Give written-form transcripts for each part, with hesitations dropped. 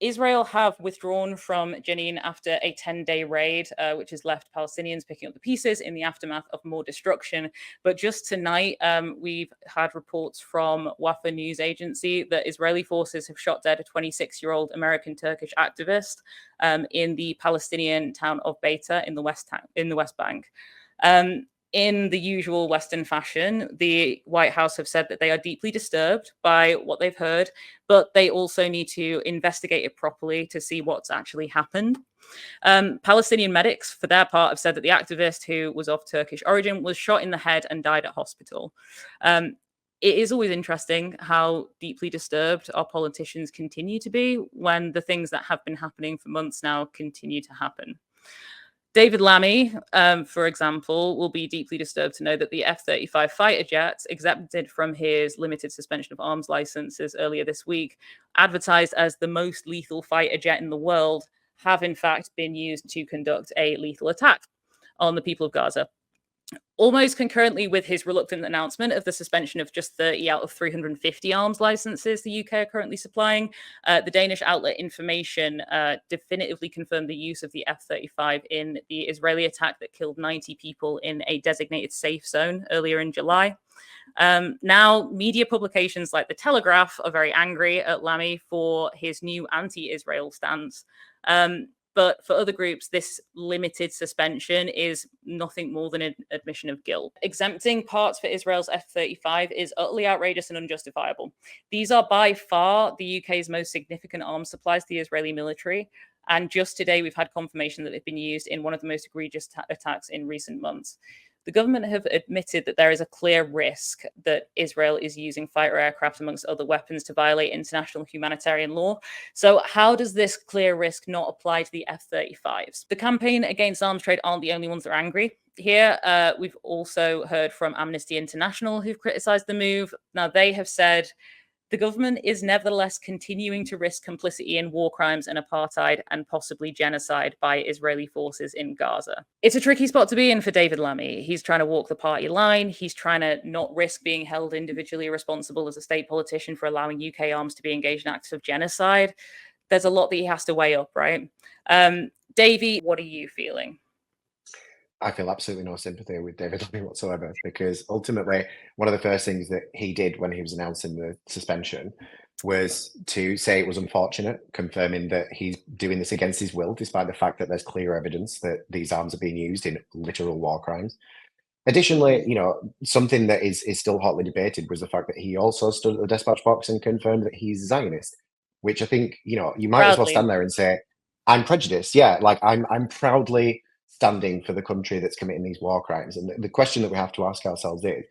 Israel have withdrawn from Jenin after a 10-day raid, which has left Palestinians picking up the pieces in the aftermath of more destruction. But just tonight, we've had reports from Wafa news agency that Israeli forces have shot dead a 26-year-old American-Turkish activist in the Palestinian town of Beita in the West Bank. In the usual Western fashion, the White House have said that they are deeply disturbed by what they've heard, but they also need to investigate it properly to see what's actually happened. Palestinian medics, for their part, have said that the activist, who was of Turkish origin, was shot in the head and died at hospital. It is always interesting how deeply disturbed our politicians continue to be when the things that have been happening for months now continue to happen. David Lammy, for example, will be deeply disturbed to know that the F-35 fighter jets, exempted from his limited suspension of arms licenses earlier this week, advertised as the most lethal fighter jet in the world, have in fact been used to conduct a lethal attack on the people of Gaza. Almost concurrently with his reluctant announcement of the suspension of just 30 out of 350 arms licenses the UK are currently supplying, the Danish outlet Information definitively confirmed the use of the F-35 in the Israeli attack that killed 90 people in a designated safe zone earlier in July. Now, media publications like The Telegraph are very angry at Lammy for his new anti-Israel stance. But for other groups, this limited suspension is nothing more than an admission of guilt. Exempting parts for Israel's F-35 is utterly outrageous and unjustifiable. These are by far the UK's most significant arms supplies to the Israeli military. And just today, we've had confirmation that they've been used in one of the most egregious attacks in recent months. The government have admitted that there is a clear risk that Israel is using fighter aircraft amongst other weapons to violate international humanitarian law. So how does this clear risk not apply to the F-35s? The campaign against arms trade aren't the only ones that are angry. Here, we've also heard from Amnesty International, who've criticized the move. Now, they have said the government is nevertheless continuing to risk complicity in war crimes and apartheid and possibly genocide by Israeli forces in Gaza. It's a tricky spot to be in for David Lammy. He's trying to walk the party line. He's trying to not risk being held individually responsible as a state politician for allowing UK arms to be engaged in acts of genocide. There's a lot that he has to weigh up, right? Davey, what are you feeling? I feel absolutely no sympathy with David Lammy whatsoever, because ultimately one of the first things that he did when he was announcing the suspension was to say it was unfortunate, confirming that he's doing this against his will, despite the fact that there's clear evidence that these arms are being used in literal war crimes. Additionally, something that is still hotly debated was the fact that he also stood at the dispatch box and confirmed that he's a Zionist, which I think, you might as well stand there and say, I'm prejudiced. Yeah, like I'm proudly standing for the country that's committing these war crimes. And the question that we have to ask ourselves is,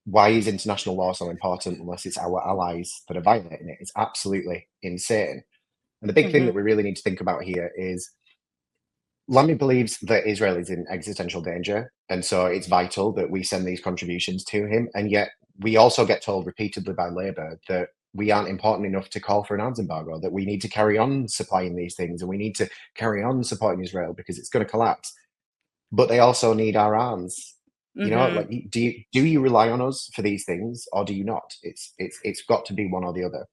why is international law so important unless it's our allies that are violating it? It's absolutely insane. And the big thing that we really need to think about here is Lammy believes that Israel is in existential danger. And so it's vital that we send these contributions to him. And yet we also get told repeatedly by Labour that we aren't important enough to call for an arms embargo, that we need to carry on supplying these things and we need to carry on supporting Israel because it's going to collapse. But they also need our arms. Like, do you rely on us for these things or do you not? It's got to be one or the other.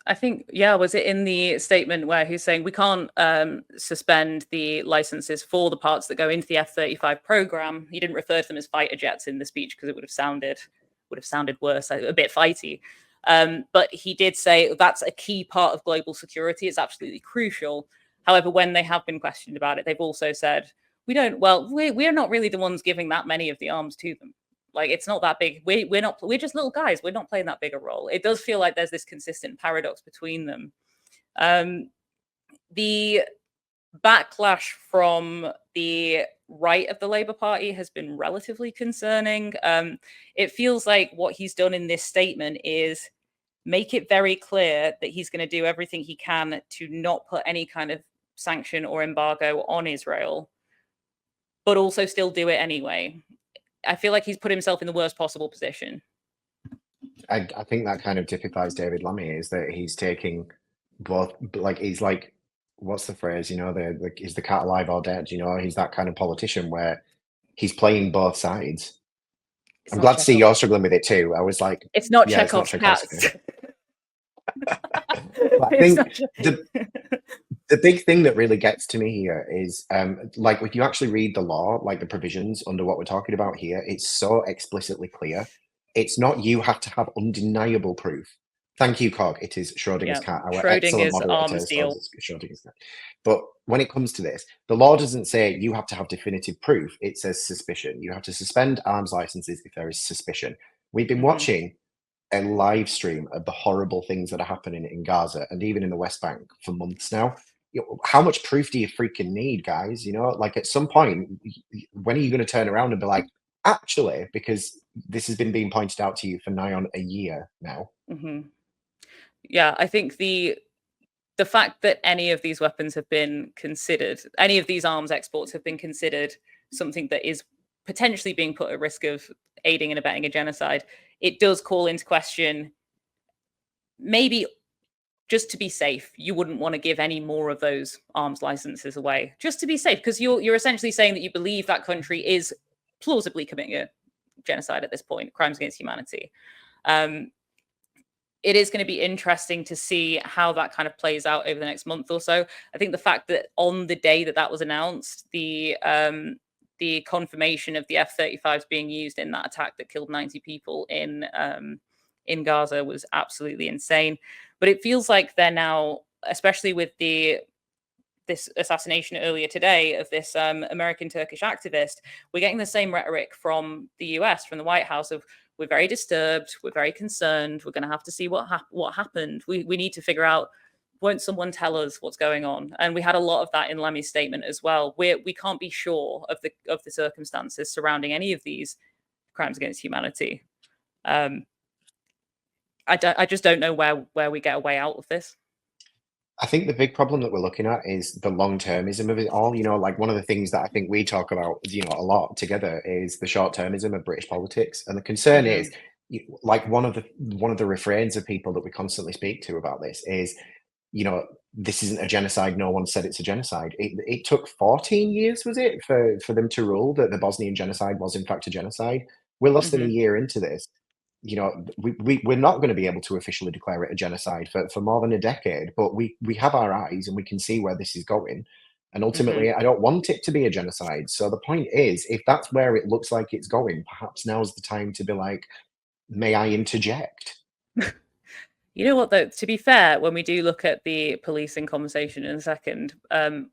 I think, was it in the statement where he's saying we can't suspend the licenses for the parts that go into the F-35 program? He didn't refer to them as fighter jets in the speech because it would have sounded worse, a bit fighty. But he did say that's a key part of global security. It's absolutely crucial. However, when they have been questioned about it, they've also said, we're not really the ones giving that many of the arms to them. Like, it's not that big. We're just little guys. We're not playing that big a role. It does feel like there's this consistent paradox between them. The backlash from the right of the Labour Party has been relatively concerning. It feels like what he's done in this statement is make it very clear that he's going to do everything he can to not put any kind of sanction or embargo on Israel, but also still do it anyway. I feel like he's put himself in the worst possible position. I think that kind of typifies David Lammy, is that he's taking both, like, he's like, what's the phrase, is the cat alive or dead? He's that kind of politician where he's playing both sides. I'm glad to see you're struggling with it too. I was like, it's not Chekhov's cats. I think The big thing that really gets to me here is, like, if you actually read the law, like the provisions under what we're talking about here, it's so explicitly clear. It's not you have to have undeniable proof. Thank you, Cog. It is Schrodinger's Yeah, cat, our excellent Schrodinger's moderator arms has told deal. us it's Schrodinger's cat. But when it comes to this, the law doesn't say you have to have definitive proof. It says suspicion. You have to suspend arms licenses if there is suspicion. We've been watching a live stream of the horrible things that are happening in Gaza and even in the West Bank for months now. How much proof do you freaking need, guys? Like at some point, when are you going to turn around and be like, actually, because this has been being pointed out to you for nigh on a year now. Yeah, I think the fact that any of these weapons have been considered, any of these arms exports have been considered something that is potentially being put at risk of aiding and abetting a genocide, it does call into question, maybe just to be safe, you wouldn't want to give any more of those arms licenses away, just to be safe, because you're essentially saying that you believe that country is plausibly committing a genocide at this point, crimes against humanity. It is going to be interesting to see how that kind of plays out over the next month or so. I think the fact that on the day that was announced, the confirmation of the F-35s being used in that attack that killed 90 people in Gaza was absolutely insane. But it feels like they're now, especially with this assassination earlier today of this American Turkish activist, we're getting the same rhetoric from the US, from the White House of, we're very disturbed, we're very concerned, we're going to have to see what happened. We need to figure out, won't someone tell us what's going on? And we had a lot of that in Lammy's statement as well. We can't be sure of the circumstances surrounding any of these crimes against humanity. I just don't know where we get a way out of this. I think the big problem that we're looking at is the long-termism of it all. Like one of the things that I think we talk about, a lot together is the short-termism of British politics. And the concern is, like one of the refrains of people that we constantly speak to about this is, this isn't a genocide. No one said it's a genocide. It took 14 years, was it, for them to rule that the Bosnian genocide was in fact a genocide? We're less than a year into this. We're not going to be able to officially declare it a genocide for more than a decade, but we have our eyes and we can see where this is going. And ultimately, I don't want it to be a genocide. So the point is, if that's where it looks like it's going, perhaps now's the time to be like, may I interject? You know what, though, to be fair, when we do look at the policing conversation in a second,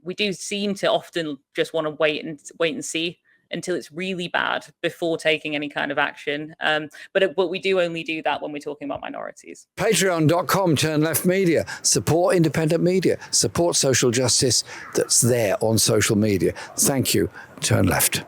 we do seem to often just want to wait and see until it's really bad before taking any kind of action. But we do only do that when we're talking about minorities. Patreon.com/turnleftmedia. Support independent media. Support social justice that's there on social media. Thank you, Turn Left.